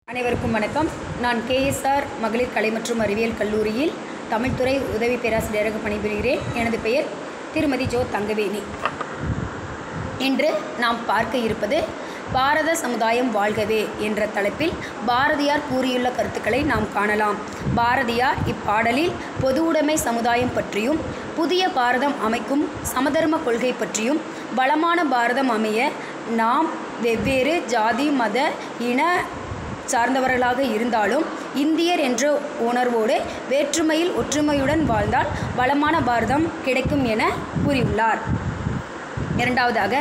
அனைவருக்கும் வணக்கம். நான் கேஎஸ்ஆர் மகளிர் கலை மற்றும் அறிவியல் கல்லூரியில் தமிழ்துறை உதவி பேராசிரியராக பணிபுரிகிறேன். எனது பெயர் திருமதி ஜோ தங்கவேணி. இன்று நாம் பார்க்க இருப்பது பாரத சமுதாயம் வாழ்கவே என்ற தலைப்பில் பாரதியார் கூறியுள்ள கருத்துக்களை நாம் காணலாம். பாரதியார் இப்பாடலில் பொது உடைமை சமுதாயம் பற்றியும், புதிய பாரதம் அமைக்கும் சமதர்ம கொள்கை பற்றியும், வளமான பாரதம் அமைய நாம் வெவ்வேறு ஜாதி மத இன சார்ந்தவர்களாக இருந்தாலும் இந்தியர் என்ற உணர்வோடு வேற்றுமையில் ஒற்றுமையுடன் வாழ்ந்தால் வளமான பாரதம் கிடைக்கும் என கூறியுள்ளார். இரண்டாவதாக,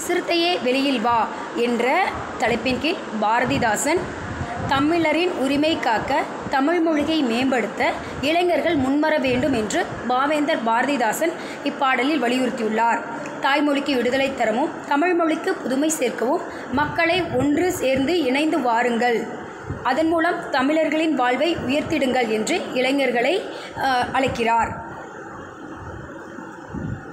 சிறுத்தையே வெளியில் வா என்ற தலைப்பின் கீழ் பாரதிதாசன் தமிழரின் உரிமை காக்க, தமிழ் மொழியை மேம்படுத்த இளைஞர்கள் முன்வர வேண்டும் என்று பாவேந்தர் பாரதிதாசன் இப்பாடலில் வலியுறுத்தியுள்ளார். தாய்மொழிக்கு விடுதலை தரவும், தமிழ் மொழிக்கு புதுமை சேர்க்கவும் மக்களை ஒன்று சேர்ந்து இணைந்து வாருங்கள், அதன் மூலம் தமிழர்களின் வாழ்வை உயர்த்திடுங்கள் என்று இளைஞர்களை அழைக்கிறார்.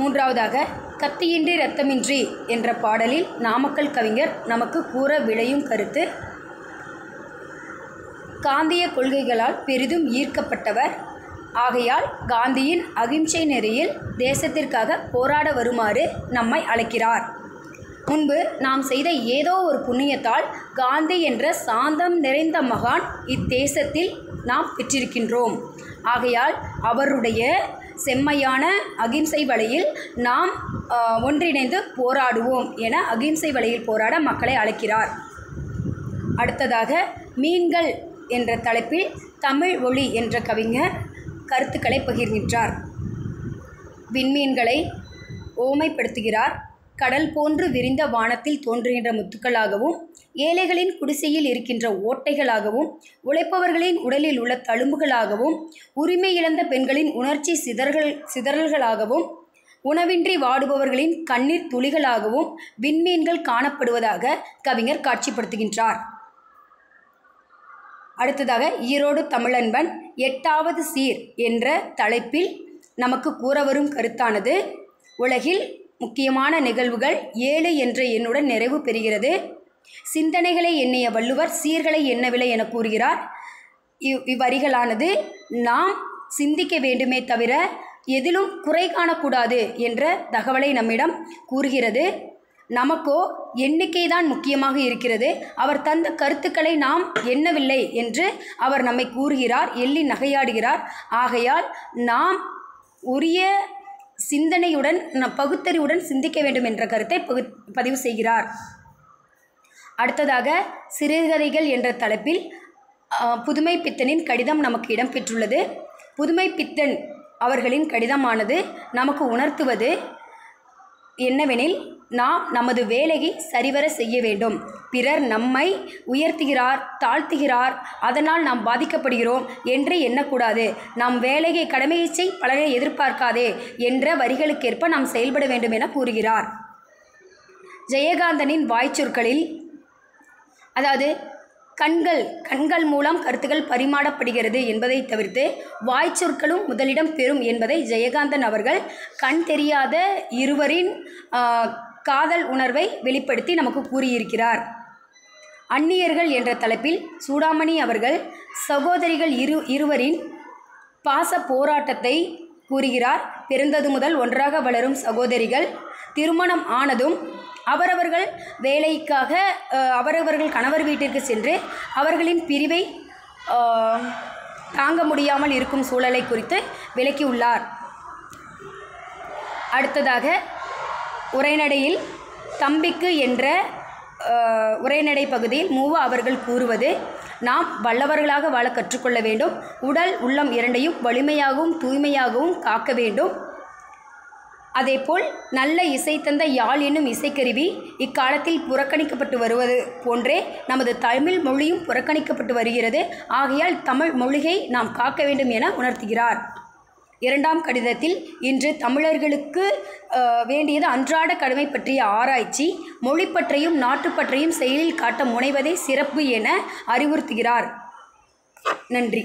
மூன்றாவதாக, கத்தியின்றி இரத்தமின்றி என்ற பாடலில் நாமக்கல் கவிஞர் நமக்கு கூற விளையும் கருத்து: காந்திய கொள்கைகளால் பெரிதும் ஈர்க்கப்பட்டவர் ஆகையால் காந்தியின் அகிம்சை நெறியில் தேசத்திற்காக போராட வருமாறு நம்மை அழைக்கிறார். முன்பு நாம் செய்த ஏதோ ஒரு புண்ணியத்தால் காந்தி என்ற சாந்தம் நிறைந்த மகான் இத்தேசத்தில் நாம் பெற்றிருக்கின்றோம். ஆகையால் அவருடைய செம்மையான அகிம்சை வழியில் நாம் ஒன்றிணைந்து போராடுவோம் என அகிம்சை வழியில் போராட மக்களை அழைக்கிறார். அடுத்ததாக, மீன்கள் என்ற தலைப்பில் தமிழ் ஒளி என்ற கவிஞர் கருத்துக்களை பகிர்கின்றார். விண்மீன்களை ஓமைப்படுத்துகிறார். கடல் போன்று விரிந்த வானத்தில் தோன்றுகின்ற முத்துக்களாகவும், ஏழைகளின் குடிசையில் இருக்கின்ற ஓட்டைகளாகவும், உழைப்பவர்களின் உடலில் உள்ள தழும்புகளாகவும், உரிமை இழந்த பெண்களின் உணர்ச்சி சிதறல்களாகவும், உணவின்றி வாடுபவர்களின் கண்ணீர் துளிகளாகவும் விண்மீன்கள் காணப்படுவதாக கவிஞர் காட்சிப்படுத்துகின்றார். அடுத்ததாக, ஈரோடு தமிழன்பன் 8வது சீர் என்ற தலைப்பில் நமக்கு கூற வரும் கருத்தானது: உலகில் முக்கியமான நிகழ்வுகள் 7 என்ற எண்ணுடன் நிறைவு பெறுகிறது. சிந்தனைகளை எண்ணிய வள்ளுவர் சீர்களை எண்ணவில்லை என கூறுகிறார். இவ்வரிகளானது நாம் சிந்திக்க வேண்டுமே தவிர எதிலும் குறை காணக்கூடாது என்ற தகவலை நம்மிடம் கூறுகிறது. நமக்கோ எண்ணிக்கைதான் முக்கியமாக இருக்கிறது. அவர் தந்த கருத்துக்களை நாம் எண்ணவில்லை என்று அவர் நம்மை கூறுகிறார், எள்ளி நகையாடுகிறார். ஆகையால் நாம் உரிய சிந்தனையுடன் பகுத்தறிவுடன் சிந்திக்க வேண்டும் என்ற கருத்தை பதிவு செய்கிறார். அடுத்ததாக, சிறுகதைகள் என்ற தலைப்பில் புதுமை பித்தனின் கடிதம் நமக்கு இடம்பெற்றுள்ளது. புதுமை பித்தன் அவர்களின் கடிதமானது நமக்கு உணர்த்துவது என்னவெனில், நாம் நமது வேலையை சரிவர செய்ய வேண்டும். பிறர் நம்மை உயர்த்துகிறார், தாழ்த்துகிறார், அதனால் நாம் பாதிக்கப்படுகிறோம் என்று எண்ணக்கூடாது. நாம் வேலையை கடமையை செய், பலனை எதிர்பார்க்காதே என்ற வரிகளுக்கேற்ப நாம் செயல்பட வேண்டும் என கூறுகிறார். ஜெயகாந்தனின் வாய்ச்சொற்களில், அதாவது கண்கள் மூலம் கருத்துக்கள் பரிமாறப்படுகிறது என்பதை தவிர்த்து வாய்ச்சொற்களும் முதலிடம் பெறும் என்பதை ஜெயகாந்தன் அவர்கள் கண் தெரியாத இருவரின் காதல் உணர்வை வெளிப்படுத்தி நமக்கு கூறியிருக்கிறார். அந்நியர்கள் என்ற தலைப்பில் சூடாமணி அவர்கள் சகோதரிகள் இருவரின் பாச போராட்டத்தை கூறுகிறார். பிறந்தது முதல் ஒன்றாக வளரும் சகோதரிகள் திருமணம் ஆனதும் அவரவர்கள் வேலைக்காக அவரவர்கள் கணவர் வீட்டிற்கு சென்று அவர்களின் பிரிவை தாங்க முடியாமல் இருக்கும் சூழலை குறித்து விளக்கியுள்ளார். அடுத்ததாக, உரைநடையில் தம்பிக்கு என்ற உரைநடை பகுதியில் அவர்கள் கூறுவது: நாம் வல்லவர்களாக வாழ கற்றுக்கொள்ள வேண்டும். உடல் உள்ளம் இரண்டையும் வலிமையாகவும் தூய்மையாகவும் காக்க வேண்டும். அதேபோல் நல்ல இசை தந்த யாழ் என்னும் இசைக்கருவி இக்காலத்தில் புறக்கணிக்கப்பட்டு வருவது போன்றே நமது தமிழ் மொழியும் புறக்கணிக்கப்பட்டு வருகிறது. ஆகையால் தமிழ் மொழியை நாம் காக்க வேண்டும் என உணர்த்துகிறார். 2ஆம் கடிதத்தில், இன்று தமிழர்களுக்கு வேண்டியது அன்றாட கடமை பற்றிய ஆராய்ச்சி, மொழி பற்றையும் நாட்டுப்பற்றையும் செயலில் காட்ட முனைவதே சிறப்பு என அறிவுறுத்துகிறார். நன்றி.